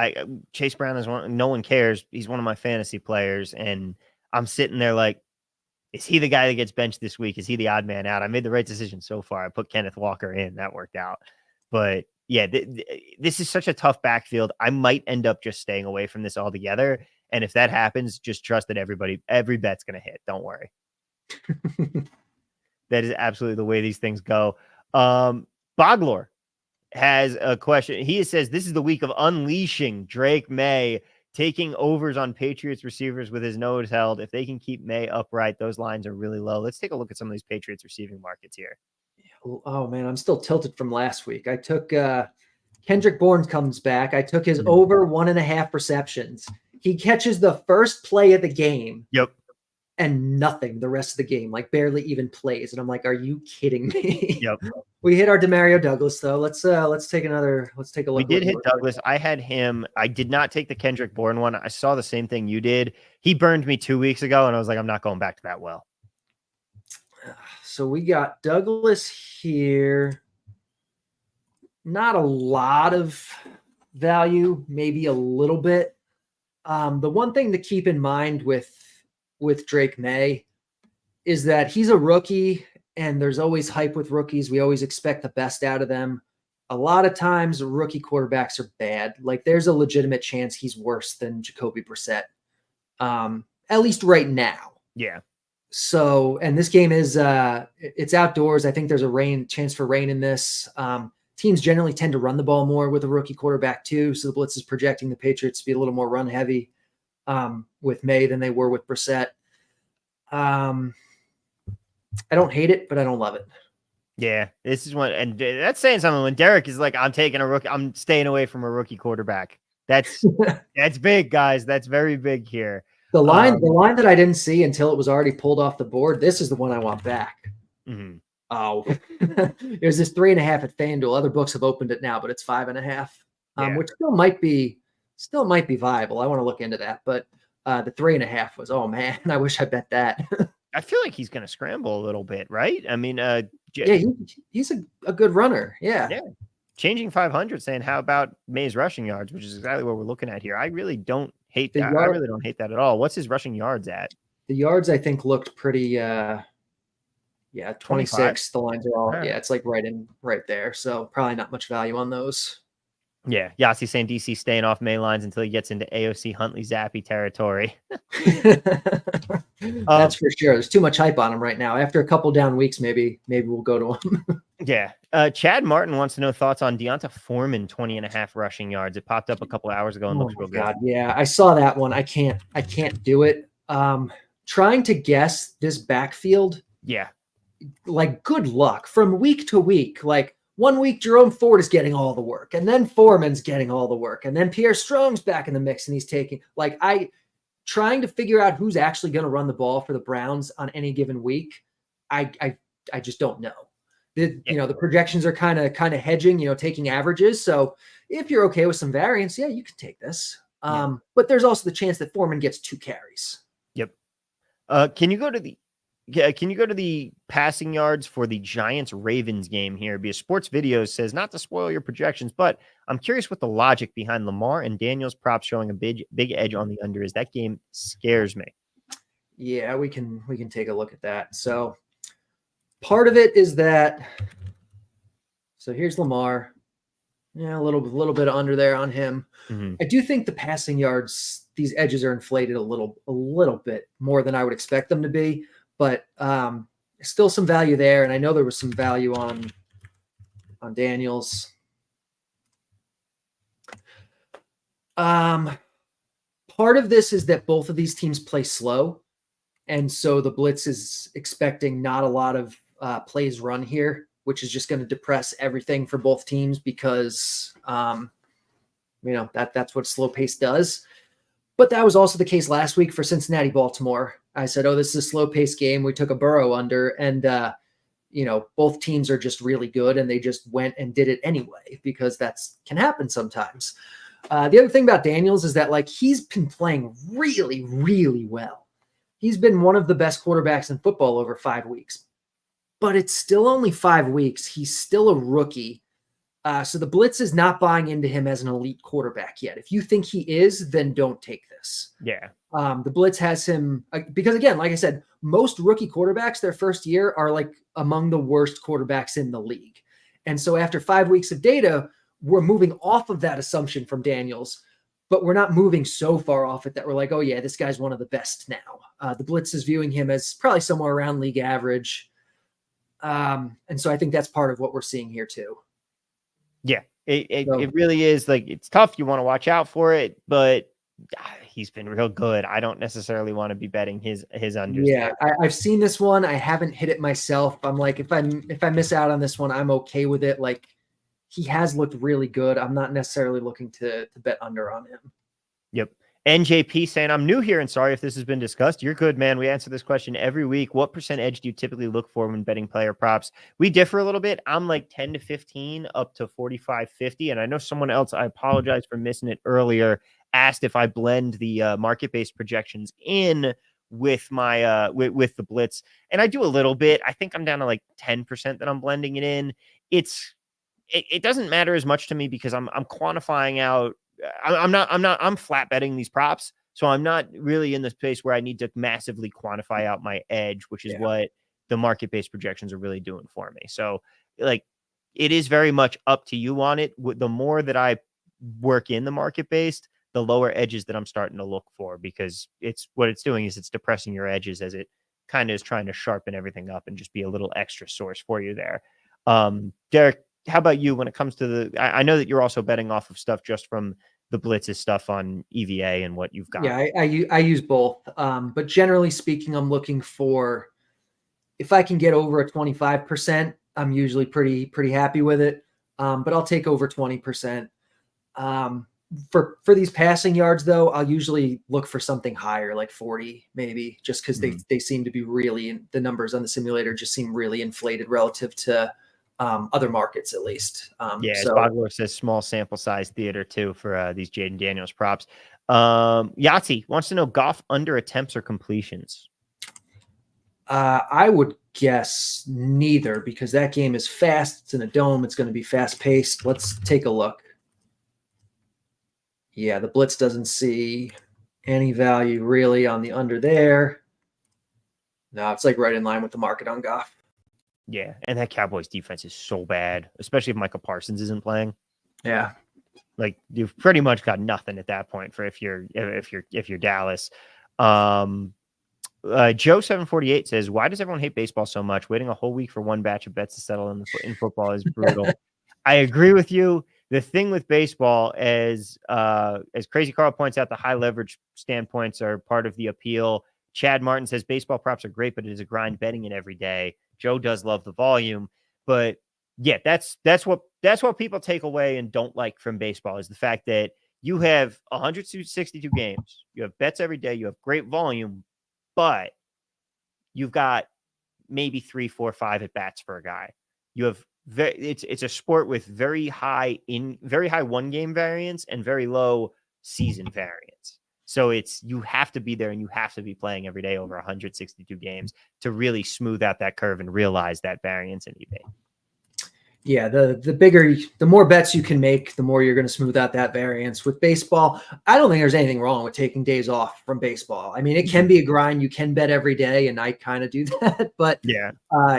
Chase Brown is no one cares. He's one of my fantasy players, and I'm sitting there like, is he the guy that gets benched this week? Is he the odd man out? I made the right decision so far. I put Kenneth Walker in. That worked out. But yeah, this is such a tough backfield. I might end up just staying away from this altogether. And if that happens, just trust that every bet's going to hit. Don't worry. That is absolutely the way these things go. Boglor has a question. He says, this is the week of unleashing Drake May, taking overs on Patriots receivers with his nose held. If they can keep May upright, those lines are really low. Let's take a look at some of these Patriots receiving markets here.
Oh, man, I'm still tilted from last week. I took Kendrick Bourne comes back. I took his over 1.5 receptions. He catches the first play of the game.
Yep.
And nothing the rest of the game, like barely even plays. And I'm like, are you kidding me?
Yep.
We hit our Demario Douglas though. Let's take a look.
We did hit Douglas. I had him. I did not take the Kendrick Bourne one. I saw the same thing you did. He burned me 2 weeks ago, and I was like, I'm not going back to that well.
So we got Douglas here. Not a lot of value, maybe a little bit. The one thing to keep in mind with Drake May is that he's a rookie, and there's always hype with rookies. We always expect the best out of them. A lot of times rookie quarterbacks are bad. Like, there's a legitimate chance he's worse than Jacoby Brissett. At least right now.
Yeah.
So, and this game is it's outdoors. I think there's a chance for rain in this. Teams generally tend to run the ball more with a rookie quarterback too. So the Blitz is projecting the Patriots to be a little more run heavy with May than they were with Brissett. I don't hate it, but I don't love it.
Yeah, this is one, and that's saying something when Derek is like, I'm taking a rookie, I'm staying away from a rookie quarterback. That's big, guys. That's very big here.
The line that I didn't see until it was already pulled off the board. This is the one I want back.
Mm-hmm.
Oh, there's this 3.5 at FanDuel. Other books have opened it now, but it's 5.5, which still might be viable. I want to look into that, but the 3.5 was, oh man, I wish I bet that.
I feel like he's going to scramble a little bit, right? I mean,
he's a good runner. Yeah.
Changing 500, saying how about May's rushing yards, which is exactly what we're looking at here. I really don't hate that. I really don't hate that at all. What's his rushing yards at?
The yards I think looked pretty 26. The lines are all
right.
it's like right there. So probably not much value on those.
Yeah, Yossi saying DC staying off main lines until he gets into AOC Huntley Zappy territory.
That's for sure. There's too much hype on him right now. After a couple down weeks, maybe we'll go to him.
Yeah. Chad Martin wants to know thoughts on Deonta Foreman 20.5 rushing yards. It popped up a couple hours ago and looks real good.
Yeah, I saw that one. I can't do it. Trying to guess this backfield.
Yeah.
Like, good luck from week to week. Like, 1 week, Jerome Ford is getting all the work, and then Foreman's getting all the work, and then Pierre Strong's back in the mix, and he's taking trying to figure out who's actually going to run the ball for the Browns on any given week. I just don't know. The projections are kind of hedging, taking averages. So if you're okay with some variance, yeah, you can take this. But there's also the chance that Foreman gets 2 carries.
Yep. Can you go to the passing yards for the Giants-Ravens game here? Because Sports Videos says not to spoil your projections, but I'm curious what the logic behind Lamar and Daniels props showing a big edge on the under is. That game scares me.
Yeah, we can take a look at that. So part of it is that. So here's Lamar. Yeah, a little bit under there on him. Mm-hmm. I do think the passing yards, these edges are inflated a little bit more than I would expect them to be. But still some value there, and I know there was some value on Daniels. Part of this is that both of these teams play slow, and so the Blitz is expecting not a lot of plays run here, which is just going to depress everything for both teams because that's what slow pace does. But that was also the case last week for Cincinnati, Baltimore. I said, this is a slow-paced game. We took a Burrow under, and, both teams are just really good, and they just went and did it anyway because can happen sometimes. The other thing about Daniels is that, he's been playing really, really well. He's been one of the best quarterbacks in football over 5 weeks. But it's still only 5 weeks. He's still a rookie. So the Blitz is not buying into him as an elite quarterback yet. If you think he is, then don't take this.
Yeah.
The Blitz has him because, again, like I said, most rookie quarterbacks their first year are among the worst quarterbacks in the league. And so after 5 weeks of data, we're moving off of that assumption from Daniels, but we're not moving so far off it that we're like, oh yeah, this guy's one of the best now. The Blitz is viewing him as probably somewhere around league average. And so I think that's part of what we're seeing here too.
Yeah, it really is. It's tough. You want to watch out for it, but he's been real good. I don't necessarily want to be betting his unders.
Yeah, I've seen this one. I haven't hit it myself. I'm like, if I miss out on this one, I'm okay with it. He has looked really good. I'm not necessarily looking to bet under on him.
Yep. NJP saying, I'm new here and sorry if this has been discussed. You're good, man. We answer this question every week. What % edge do you typically look for when betting player props? We differ a little bit. I'm 10 to 15 up to 45, 50. And I know someone else, I apologize for missing it earlier, asked if I blend the market-based projections in with my with the Blitz. And I do a little bit. I think I'm down to 10% that I'm blending it in. It doesn't matter as much to me because I'm quantifying out. I'm flat betting these props. So I'm not really in the space where I need to massively quantify out my edge, which is what the market-based projections are really doing for me. So it is very much up to you on it. The more that I work in the market-based, the lower edges that I'm starting to look for, because it's depressing your edges as it kind of is trying to sharpen everything up and just be a little extra source for you there. Derek, how about you when it comes to I know that you're also betting off of stuff just from the Blitz's stuff on EVA and what you've got.
Yeah, I use both. But generally speaking, I'm looking for, if I can get over a 25%, I'm usually pretty happy with it. But I'll take over 20%. For these passing yards though, I'll usually look for something higher, like 40 maybe, just because they seem to be really, the numbers on the simulator just seem really inflated relative to other markets, at least.
Spogler says small sample size theater too for these Jaden Daniels props. Yahtzee wants to know Goff under attempts or completions.
I would guess neither, because that game is fast. It's in a dome. It's going to be fast paced. Let's take a look. Yeah, the Blitz doesn't see any value really on the under there. No, it's like right in line with the market on Goff.
Yeah, and that Cowboys defense is so bad, especially if Michael Parsons isn't playing.
Yeah.
Like you've pretty much got nothing at that point for if you're Dallas. Joe 748 says, "Why does everyone hate baseball so much? Waiting a whole week for one batch of bets to settle in football is brutal." I agree with you. The thing with baseball, as Crazy Carl points out, the high leverage standpoints are part of the appeal. Chad Martin says baseball props are great, but it is a grind betting it every day. Joe does love the volume, but yeah, that's what people take away and don't like from baseball is the fact that you have 162 games, you have bets every day, you have great volume, but you've got maybe 3, 4, 5 at bats for a guy. You have it's a sport with very high one game variance and very low season variance. So you have to be there and you have to be playing every day over 162 games to really smooth out that curve and realize that variance in EV.
Yeah, the more bets you can make, the more you're going to smooth out that variance. With baseball, I don't think there's anything wrong with taking days off from baseball. I mean, it can be a grind. You can bet every day, and I kind of do that. But
yeah,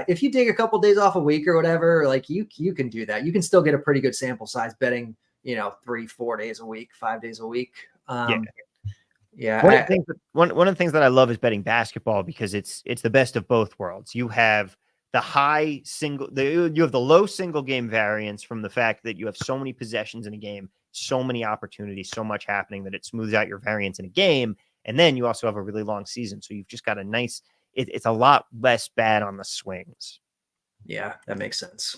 if you take a couple days off a week or whatever, like you can do that. You can still get a pretty good sample size betting, 3, 4 days a week, 5 days a week. Yeah.
One of the things that I love is betting basketball because it's the best of both worlds. You have the you have the low single game variance from the fact that you have so many possessions in a game, so many opportunities, so much happening that it smooths out your variance in a game. And then you also have a really long season. So you've just got a nice, it's a lot less bad on the swings.
Yeah, that makes sense.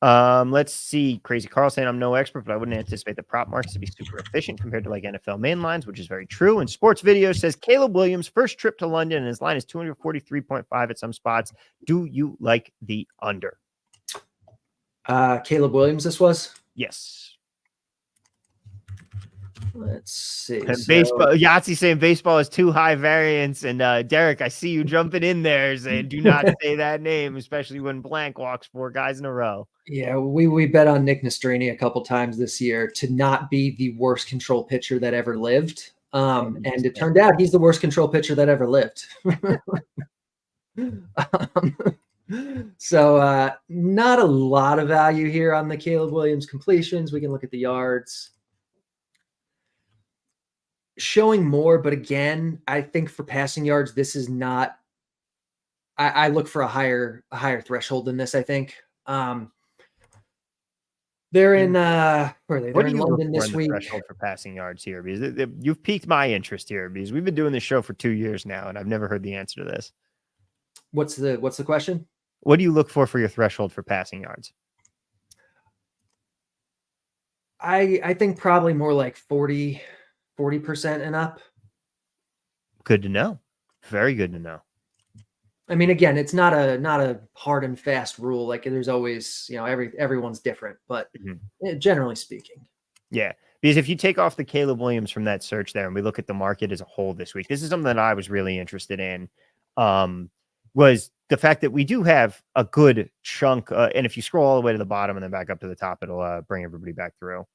Let's see. Crazy Carl saying I'm no expert, but I wouldn't anticipate the prop markets to be super efficient compared to like NFL main lines, which is very true. And Sports Video says Caleb Williams' first trip to London and his line is 243.5 at some spots. Do you like the under?
Caleb Williams, this was?
Yes.
Let's see.
Baseball, Yahtzee saying baseball is too high variance. And Derek, I see you jumping in there saying do not say that name, especially when blank walks 4 guys in a row.
Yeah, we bet on Nick Nastrini a couple times this year to not be the worst control pitcher that ever lived. And it turned out he's the worst control pitcher that ever lived. So not a lot of value here on the Caleb Williams completions. We can look at the yards. Showing more, but again, I think for passing yards, this is not. I look for a higher threshold than this. I think they're in. Where are they? They're in London this week.
Threshold for passing yards here because you've piqued my interest here because we've been doing this show for 2 years now, and I've never heard the answer to this.
What's the question?
What do you look for your threshold for passing yards?
I think probably more like 40% and up.
Good to know. Very good to know.
I mean, again, it's not a hard and fast rule. Like there's always, everyone's different, but generally speaking.
Yeah. Because if you take off the Caleb Williams from that search there and we look at the market as a whole this week, this is something that I was really interested in, was the fact that we do have a good chunk. And if you scroll all the way to the bottom and then back up to the top, it'll bring everybody back through.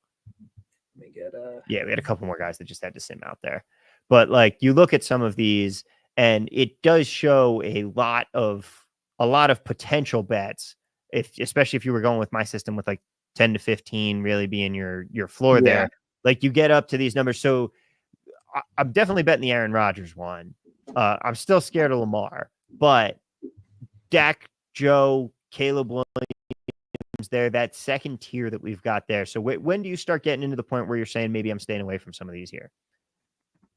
Let me get
yeah, we had a couple more guys that just had to sim out there. But like you look at some of these and it does show a lot of potential bets. Especially if you were going with my system with like 10 to 15 really being your floor there. Like you get up to these numbers. So I'm definitely betting the Aaron Rodgers one. I'm still scared of Lamar, but Dak, Joe, Caleb Williams there, that second tier that we've got there. So when do you start getting into the point where you're saying maybe I'm staying away from some of these here?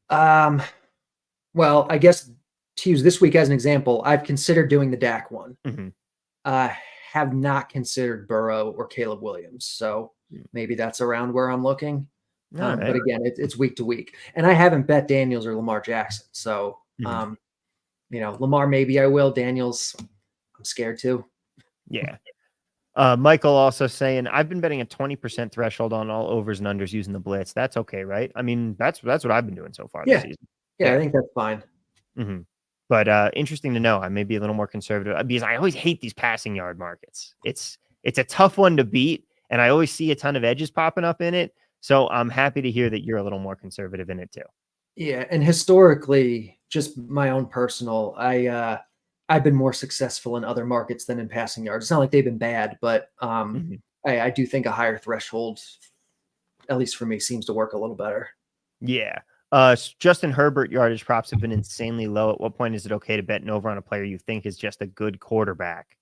Well, I guess to use this week as an example, I've considered doing the Dak one. Have not considered Burrow or Caleb Williams. So maybe that's around where I'm looking.
Right.
But again, it's week to week. And I haven't bet Daniels or Lamar Jackson. So, Lamar, maybe I will. Daniels, I'm scared too.
Yeah. Michael also saying, I've been betting a 20% threshold on all overs and unders using the Blitz. That's okay, right? I mean, that's what I've been doing so far this season.
Yeah, I think that's fine.
But interesting to know. I may be a little more conservative because I always hate these passing yard markets. It's a tough one to beat, and I always see a ton of edges popping up in it. So I'm happy to hear that you're a little more conservative in it too.
Yeah, and historically, just my own personal, I've been more successful in other markets than in passing yards. It's not like they've been bad, but I do think a higher threshold, at least for me, seems to work a little better.
Yeah. Justin Herbert yardage props have been insanely low. At what point is it okay to bet an over on a player you think is just a good quarterback?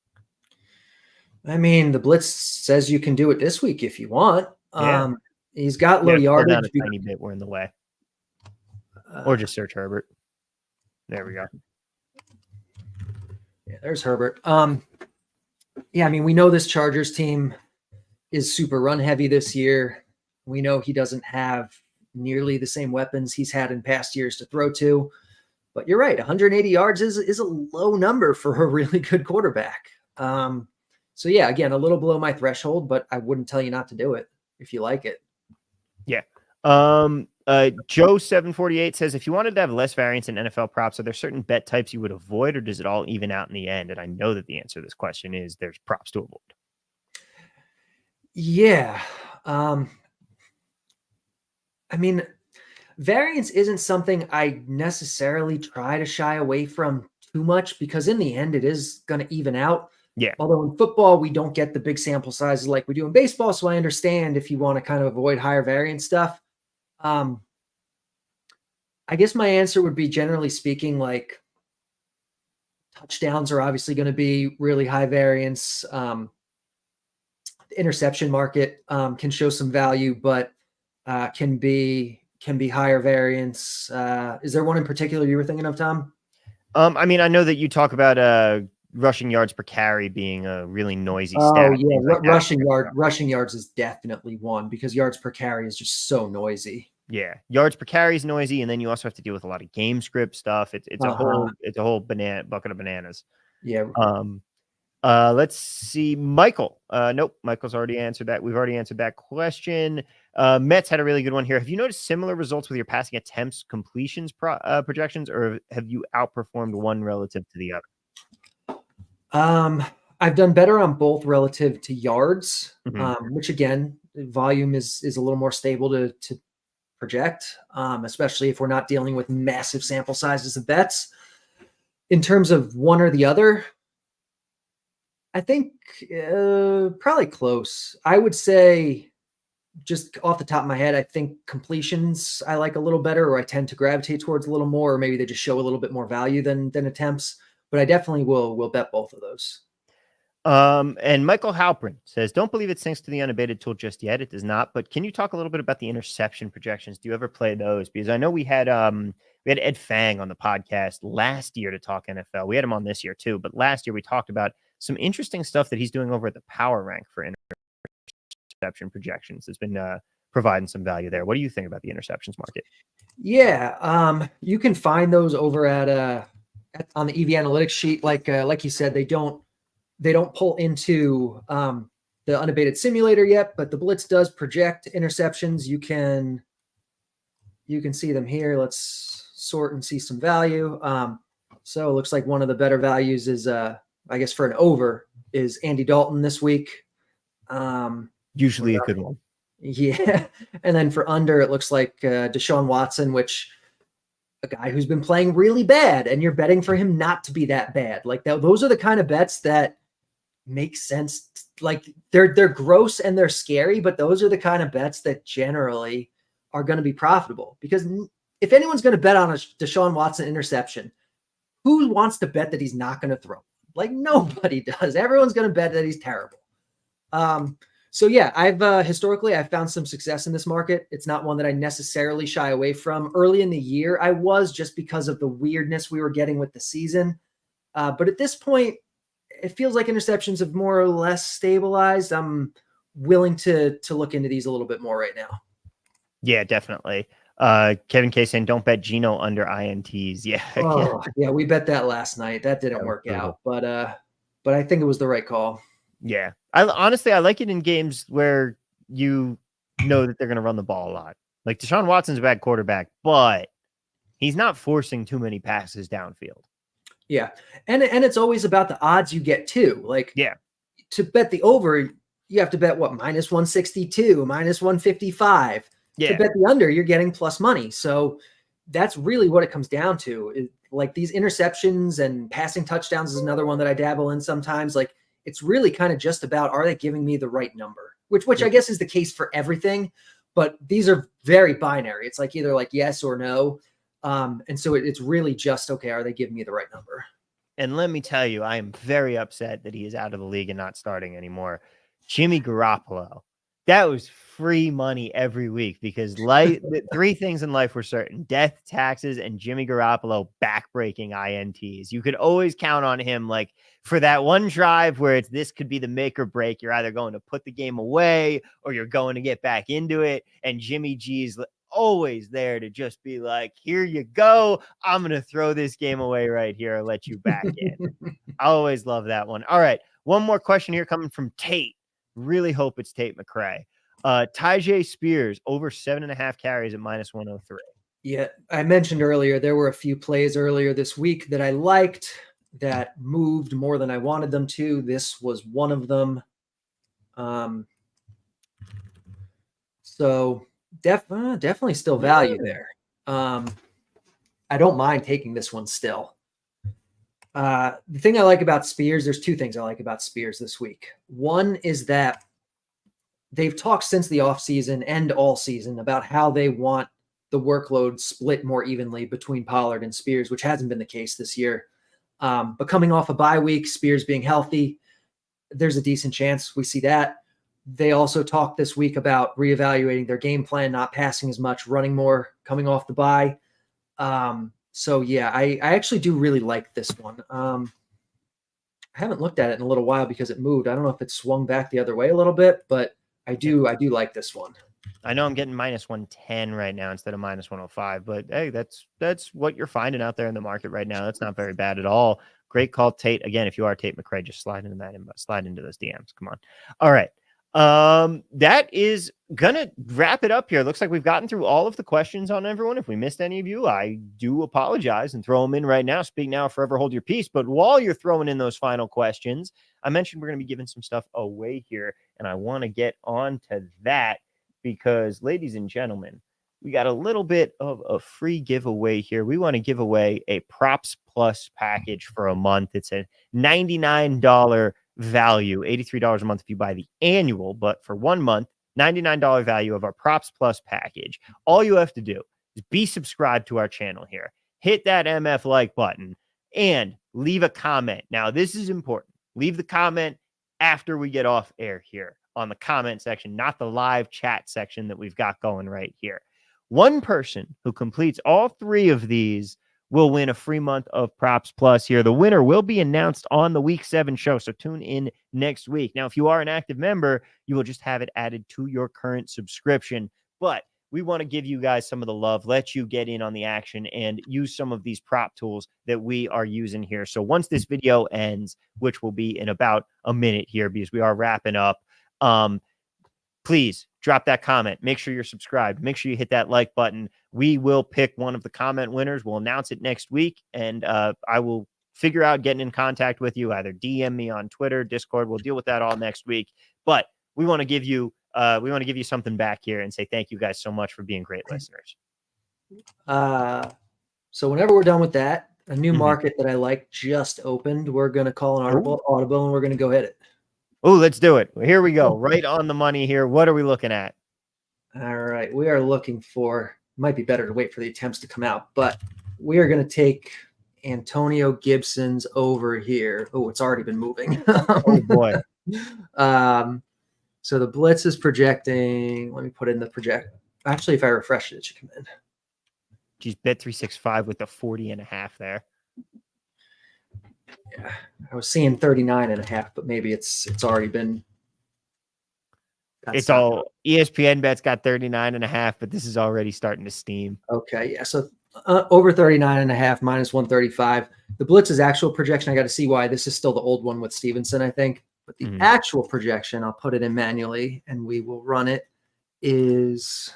I mean, the Blitz says you can do it this week if you want.
Yeah.
He's got low
Pull
yardage.
down a tiny bit. We're in the way. Or just search Herbert. There we go.
Yeah, there's Herbert. Yeah, I mean, we know this Chargers team is super run heavy this year. We know he doesn't have nearly the same weapons he's had in past years to throw to. But you're right, 180 yards is a low number for a really good quarterback. So yeah, again, a little below my threshold, but I wouldn't tell you not to do it if you like it.
Yeah. Joe 748 says, if you wanted to have less variance in NFL props, are there certain bet types you would avoid, or does it all even out in the end? And I know that the answer to this question is there's props to avoid.
Yeah. I mean, variance isn't something I necessarily try to shy away from too much, because in the end, it is going to even out.
Yeah.
Although in football, we don't get the big sample sizes like we do in baseball. So I understand if you want to kind of avoid higher variance stuff. I guess my answer would be, generally speaking, like touchdowns are obviously going to be really high variance. The interception market can show some value, but can be higher variance. Is there one in particular you were thinking of, Tom?
I mean, I know that you talk about rushing yards per carry being a really noisy stat.
Oh yeah, rushing yards is definitely one, because yards per carry is just so noisy.
Yeah, yards per carry is noisy, and then you also have to deal with a lot of game script stuff. It's a whole bucket of bananas.
Yeah.
Let's see, Michael. Nope, Michael's already answered that. We've already answered that question. Mets had a really good one here. Have you noticed similar results with your passing attempts, completions projections, or have you outperformed one relative to the other?
I've done better on both relative to yards, which again, volume is a little more stable to project, especially if we're not dealing with massive sample sizes of bets. In terms of one or the other, I think probably close. I would say, just off the top of my head, I think completions I like a little better, or I tend to gravitate towards a little more, or maybe they just show a little bit more value than attempts. But I definitely will bet both of those.
And Michael Halprin says, don't believe it syncs to the Unabated tool just yet. It does not. But can you talk a little bit about the interception projections? Do you ever play those? Because I know we had Ed Fang on the podcast last year to talk NFL. We had him on this year too, but last year we talked about some interesting stuff that he's doing over at the Power Rank for interception projections. It's been providing some value there. What do you think about the interceptions market?
Yeah, you can find those over at on the EV analytics sheet. Like you said, they don't pull into the Unabated simulator yet, but the Blitz does project interceptions. You can see them here. Let's sort and see some value. So it looks like one of the better values is, I guess for an over, is Andy Dalton this week.
Usually a good one.
Yeah. And then for under, it looks like Deshaun Watson, which a guy who's been playing really bad, and you're betting for him not to be that bad. Like those are the kind of bets that make sense. Like they're gross and they're scary, but those are the kind of bets that generally are going to be profitable, because if anyone's going to bet on a Deshaun Watson interception, who wants to bet that he's not going to throw? Like nobody does. Everyone's going to bet that he's terrible. So yeah, I've historically found some success in this market. It's not one that I necessarily shy away from. Early in the year, I was, just because of the weirdness we were getting with the season. But at this point, it feels like interceptions have more or less stabilized. I'm willing to look into these a little bit more right now.
Yeah, definitely. Kevin K saying, don't bet Geno under INTs. Yeah.
Yeah, we bet that last night. That didn't work out, but I think it was the right call.
Yeah. I like it in games where you know that they're going to run the ball a lot. Like Deshaun Watson's a bad quarterback, but he's not forcing too many passes downfield.
Yeah. And it's always about the odds you get too. Like,
yeah,
to bet the over, you have to bet what, minus 162, minus 155.
Yeah.
To bet the under, you're getting plus money. So that's really what it comes down to. like these interceptions and passing touchdowns is another one that I dabble in sometimes. Like it's really kind of just about, are they giving me the right number? Which I guess is the case for everything, but these are very binary. It's like either like yes or no. And so it's really just, okay, are they giving me the right number?
And let me tell you, I am very upset that he is out of the league and not starting anymore. Jimmy Garoppolo, that was free money every week because life, three things in life were certain: death, taxes, and Jimmy Garoppolo backbreaking INTs. You could always count on him, like for that one drive where this could be the make or break. You're either going to put the game away or you're going to get back into it. And Jimmy G's always there to just be like, here you go. I'm going to throw this game away right here. I'll let you back in. I always love that one. All right. One more question here coming from Tate. Really hope it's Tate McRae. Tyjae Spears over 7.5 carries at -103.
Yeah. I mentioned earlier, there were a few plays earlier this week that I liked that moved more than I wanted them to. This was one of them. So definitely still value there. I don't mind taking this one still. The thing I like about Spears, there's two things I like about Spears this week. One is that they've talked since the offseason and all season about how they want the workload split more evenly between Pollard and Spears, which hasn't been the case this year. But coming off a bye week, Spears being healthy, there's a decent chance we see that. They also talked this week about reevaluating their game plan, not passing as much, running more, coming off the bye. So yeah, I actually do really like this one. I haven't looked at it in a little while because it moved. I don't know if it swung back the other way a little bit, but I do like this one.
I know I'm getting -110 right now instead of -105, but hey, that's what you're finding out there in the market right now. That's not very bad at all. Great call, Tate. Again, if you are Tate McRae, just slide into those DMs. Come on. All right. That is gonna wrap it up here. Looks like we've gotten through all of the questions on everyone. If we missed any of you, I do apologize and throw them in right now. Speak now, forever hold your peace. But while you're throwing in those final questions, I mentioned we're going to be giving some stuff away here, and I want to get on to that because, ladies and gentlemen, we got a little bit of a free giveaway here. We want to give away a Props Plus package for a month. It's a $99 value, $83 a month if you buy the annual, but for 1 month, $99 value of our Props Plus package. All you have to do is be subscribed to our channel here, hit that MF like button, and leave a comment. Now, this is important. Leave the comment after we get off air here on the comment section, not the live chat section that we've got going right here. One person who completes all three of these will win a free month of Props Plus here. The winner will be announced on the Week 7 show, so tune in next week. Now, if you are an active member, you will just have it added to your current subscription. But we want to give you guys some of the love, let you get in on the action, and use some of these prop tools that we are using here. So once this video ends, which will be in about a minute here because we are wrapping up, please drop that comment. Make sure you're subscribed. Make sure you hit that like button. We will pick one of the comment winners. We'll announce it next week, and I will figure out getting in contact with you. Either DM me on Twitter, Discord. We'll deal with that all next week. But we want to give you something back here and say thank you guys so much for being great listeners.
So whenever we're done with that, a new market that I like just opened. We're going to call an audible, and we're going to go hit it.
Oh, let's do it. Here we go. Right on the money here. What are we looking at?
All right. We are looking for, might be better to wait for the attempts to come out, but we are going to take Antonio Gibson's over here. Oh, it's already been moving.
Oh, boy.
So the Blitz is projecting. Let me put in the project. Actually, if I refresh it, it should come in.
Geez, Bet365 with the 40.5 there.
Yeah, I was seeing 39.5, but maybe it's already been.
It's all ESPN bets got 39.5, but this is already starting to steam.
Okay, yeah. So over 39.5 -135. The Blitz's actual projection, I got to see why. This is still the old one with Stevenson, I think. But the actual projection, I'll put it in manually and we will run it, is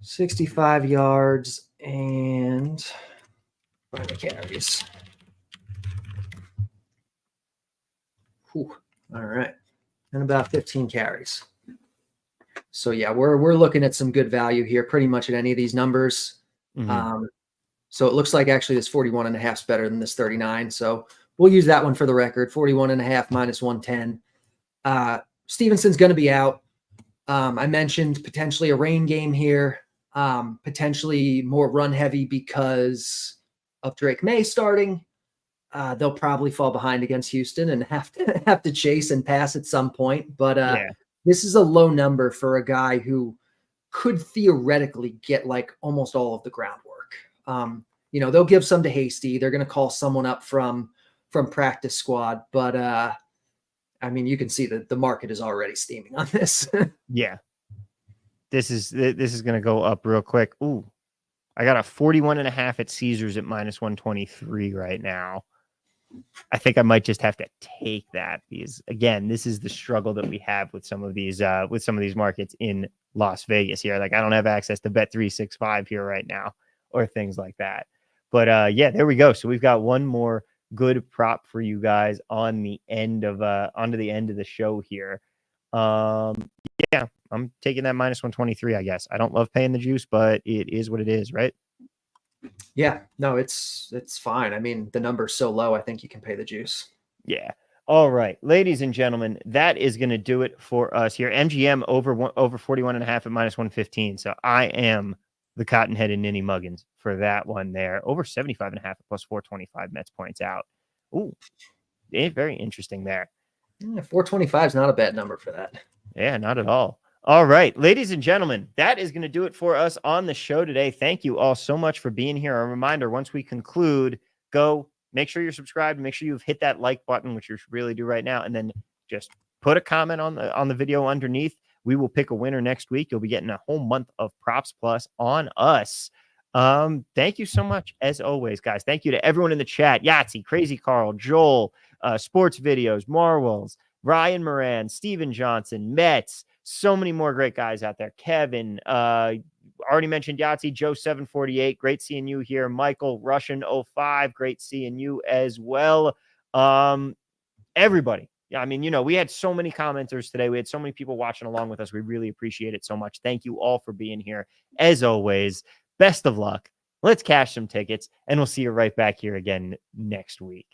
65 yards and 5 carries. Whew. All right. And about 15 carries. So yeah, we're looking at some good value here, pretty much at any of these numbers. So it looks like actually this 41.5 is better than this 39. So we'll use that one for the record. 41.5 minus 110. Stevenson's going to be out. I mentioned potentially a rain game here, potentially more run heavy because of Drake May starting. They'll probably fall behind against Houston and have to chase and pass at some point. But this is a low number for a guy who could theoretically get like almost all of the groundwork. They'll give some to Hasty. They're going to call someone up from practice squad, but I mean, you can see that the market is already steaming on this.
Yeah. This is going to go up real quick. Ooh, I got a 41.5 at Caesars at minus 123 right now. I think I might just have to take that because again, this is the struggle that we have with some of these markets in Las Vegas here. Like I don't have access to Bet365 here right now or things like that. But yeah, there we go. So we've got one more good prop for you guys on the end of onto the end of the show here. Yeah, I'm taking that minus 123, I guess. I don't love paying the juice, but it is what it is, right?
Yeah, no, it's fine. I mean, the number's so low, I think you can pay the juice.
Yeah. All right, ladies and gentlemen, that is going to do it for us here. MGM over 41.5 at minus 115. So I am the cotton-headed Ninny Muggins for that one there. Over 75.5 at plus 425. Mets points out. Ooh, very interesting there.
Yeah, 425 is not a bad number for that.
Yeah, not at all. All right, ladies and gentlemen, that is going to do it for us on the show today. Thank you all so much for being here. A reminder, once we conclude, go make sure you're subscribed. Make sure you've hit that like button, which you should really do right now. And then just put a comment on the video underneath. We will pick a winner next week. You'll be getting a whole month of Props Plus on us. Thank you so much, as always, guys. Thank you to everyone in the chat. Yahtzee, Crazy Carl, Joel, Sports Videos, Marwells, Ryan Moran, Steven Johnson, Mets, so many more great guys out there. Kevin, already mentioned Yahtzee, Joe 748. Great seeing you here. Michael, Russian 05. Great seeing you as well. Everybody. Yeah, I mean, we had so many commenters today. We had so many people watching along with us. We really appreciate it so much. Thank you all for being here. As always, best of luck. Let's cash some tickets, and we'll see you right back here again next week.